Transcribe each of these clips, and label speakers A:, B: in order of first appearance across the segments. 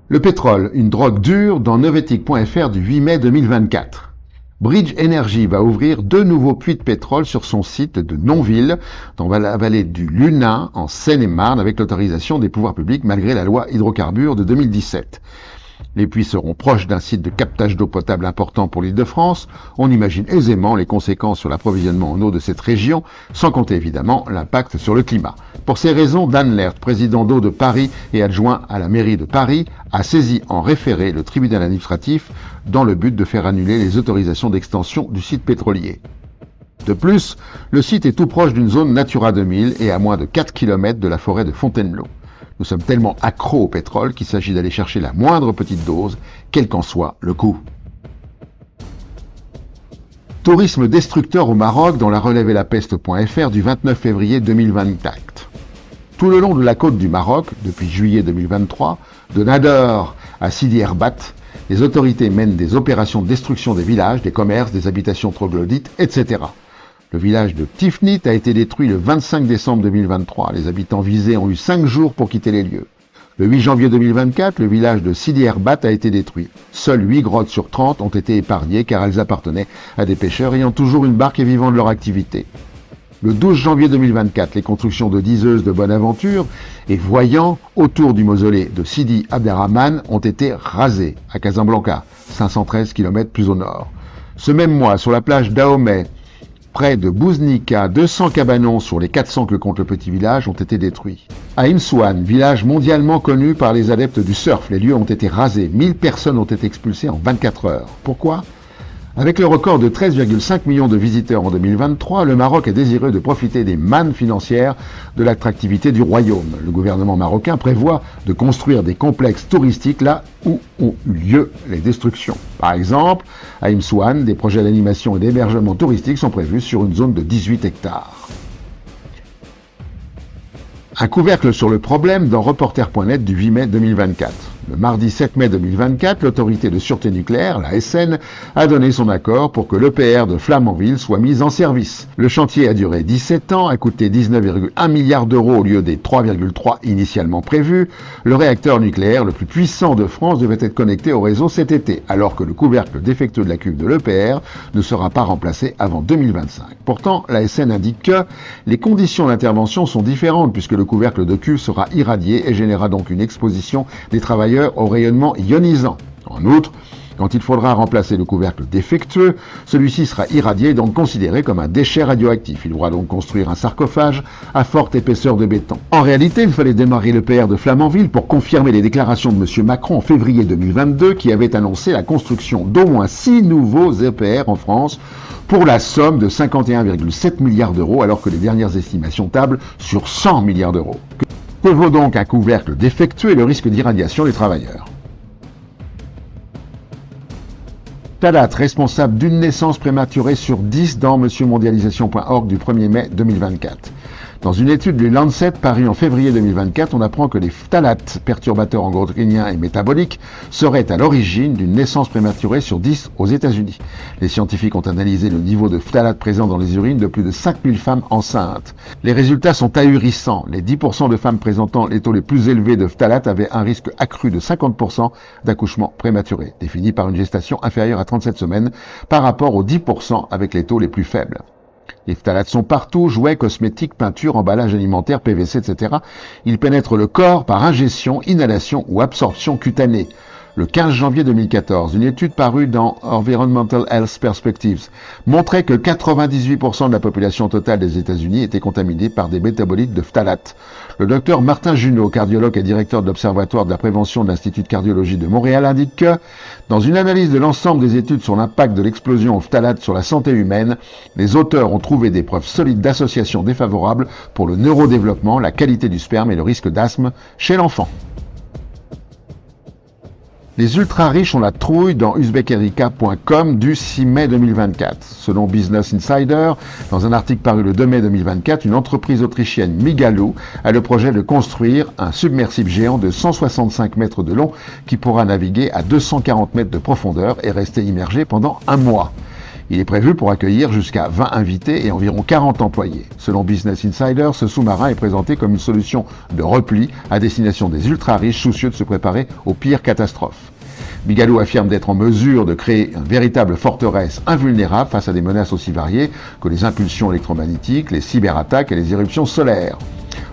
A: Le pétrole, une drogue dure dans Novetic.fr du 8 mai 2024. Bridge Energy va ouvrir 2 nouveaux puits de pétrole sur son site de Nonville, dans la vallée du Lunin, en Seine-et-Marne, avec l'autorisation des pouvoirs publics malgré la loi hydrocarbures de 2017. Les puits seront proches d'un site de captage d'eau potable important pour l'Île-de-France. On imagine aisément les conséquences sur l'approvisionnement en eau de cette région, sans compter évidemment l'impact sur le climat. Pour ces raisons, Dan Lert, président d'Eau de Paris et adjoint à la mairie de Paris, a saisi en référé le tribunal administratif dans le but de faire annuler les autorisations d'extension du site pétrolier. De plus, le site est tout proche d'une zone Natura 2000 et à moins de 4 km de la forêt de Fontainebleau. Nous sommes tellement accros au pétrole qu'il s'agit d'aller chercher la moindre petite dose, quel qu'en soit le coût. Tourisme destructeur au Maroc dans la relève-et-la-peste.fr du 29 février 2024. Tout le long de la côte du Maroc, depuis juillet 2023, de Nador à Sidi Erbat, les autorités mènent des opérations de destruction des villages, des commerces, des habitations troglodytes, etc. Le village de Tifnit a été détruit le 25 décembre 2023. Les habitants visés ont eu 5 jours pour quitter les lieux. Le 8 janvier 2024, le village de Sidi Erbat a été détruit. Seules 8 grottes sur 30 ont été épargnées car elles appartenaient à des pêcheurs ayant toujours une barque et vivant de leur activité. Le 12 janvier 2024, les constructions de diseuses de Bonaventure et voyants autour du mausolée de Sidi Abderrahmane ont été rasées à Casablanca, 513 km plus au nord. Ce même mois, sur la plage d'Ahomey, près de Bouznika, 200 cabanons sur les 400 que compte le petit village ont été détruits. À Imsouane, village mondialement connu par les adeptes du surf, les lieux ont été rasés. 1000 personnes ont été expulsées en 24 heures. Pourquoi ? Avec le record de 13,5 millions de visiteurs en 2023, le Maroc est désireux de profiter des mannes financières de l'attractivité du royaume. Le gouvernement marocain prévoit de construire des complexes touristiques là où ont eu lieu les destructions. Par exemple, à Imsouane, des projets d'animation et d'hébergement touristique sont prévus sur une zone de 18 hectares. Un couvercle sur le problème dans Reporter.net du 8 mai 2024. Le mardi 7 mai 2024, l'autorité de sûreté nucléaire, la SN, a donné son accord pour que l'EPR de Flamanville soit mis en service. Le chantier a duré 17 ans, a coûté 19,1 milliards d'euros au lieu des 3,3 initialement prévus. Le réacteur nucléaire le plus puissant de France devait être connecté au réseau cet été, alors que le couvercle défectueux de la cuve de l'EPR ne sera pas remplacé avant 2025. Pourtant, la SN indique que les conditions d'intervention sont différentes puisque le couvercle de cuve sera irradié et générera donc une exposition des travailleurs au rayonnement ionisant. En outre, quand il faudra remplacer le couvercle défectueux, celui-ci sera irradié et donc considéré comme un déchet radioactif. Il devra donc construire un sarcophage à forte épaisseur de béton. En réalité, il fallait démarrer l'EPR de Flamanville pour confirmer les déclarations de M. Macron en février 2022 qui avait annoncé la construction d'au moins 6 nouveaux EPR en France pour la somme de 51,7 milliards d'euros alors que les dernières estimations tablent sur 100 milliards d'euros. Que vaut donc un couvercle défectueux et le risque d'irradiation des travailleurs ? Talat, responsable d'une naissance prématurée sur 10 dans monsieurmondialisation.org du 1er mai 2024. Dans une étude du Lancet parue en février 2024, on apprend que les phtalates, perturbateurs endocriniens et métaboliques, seraient à l'origine d'une naissance prématurée sur 10 aux États-Unis. Les scientifiques ont analysé le niveau de phtalates présent dans les urines de plus de 5000 femmes enceintes. Les résultats sont ahurissants. Les 10% de femmes présentant les taux les plus élevés de phtalates avaient un risque accru de 50% d'accouchement prématuré, défini par une gestation inférieure à 37 semaines, par rapport aux 10% avec les taux les plus faibles. Les phtalates sont partout, jouets, cosmétiques, peintures, emballages alimentaires, PVC, etc. Ils pénètrent le corps par ingestion, inhalation ou absorption cutanée. Le 15 janvier 2014, une étude parue dans Environmental Health Perspectives montrait que 98% de la population totale des États-Unis était contaminée par des métabolites de phtalates. Le docteur Martin Junot, cardiologue et directeur de l'Observatoire de la prévention de l'Institut de cardiologie de Montréal, indique que, dans une analyse de l'ensemble des études sur l'impact de l'explosion aux phtalates sur la santé humaine, les auteurs ont trouvé des preuves solides d'association défavorables pour le neurodéveloppement, la qualité du sperme et le risque d'asthme chez l'enfant. Les ultra-riches ont la trouille dans uzbekerika.com du 6 mai 2024. Selon Business Insider, dans un article paru le 2 mai 2024, une entreprise autrichienne, Migaloo, a le projet de construire un submersible géant de 165 mètres de long qui pourra naviguer à 240 mètres de profondeur et rester immergé pendant un mois. Il est prévu pour accueillir jusqu'à 20 invités et environ 40 employés. Selon Business Insider, ce sous-marin est présenté comme une solution de repli à destination des ultra-riches soucieux de se préparer aux pires catastrophes. Migalou affirme d'être en mesure de créer une véritable forteresse invulnérable face à des menaces aussi variées que les impulsions électromagnétiques, les cyberattaques et les éruptions solaires.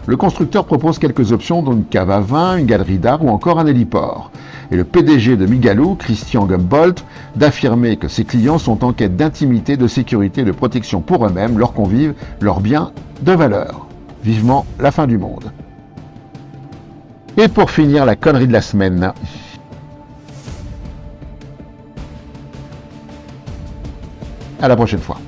A: Le constructeur propose quelques options dont une cave à vin, une galerie d'art ou encore un héliport. Et le PDG de Migalou, Christian Gumboldt, d'affirmer que ses clients sont en quête d'intimité, de sécurité et de protection pour eux-mêmes, leurs convives, leurs biens de valeur. Vivement la fin du monde. Et pour finir, la connerie de la semaine. À la prochaine fois.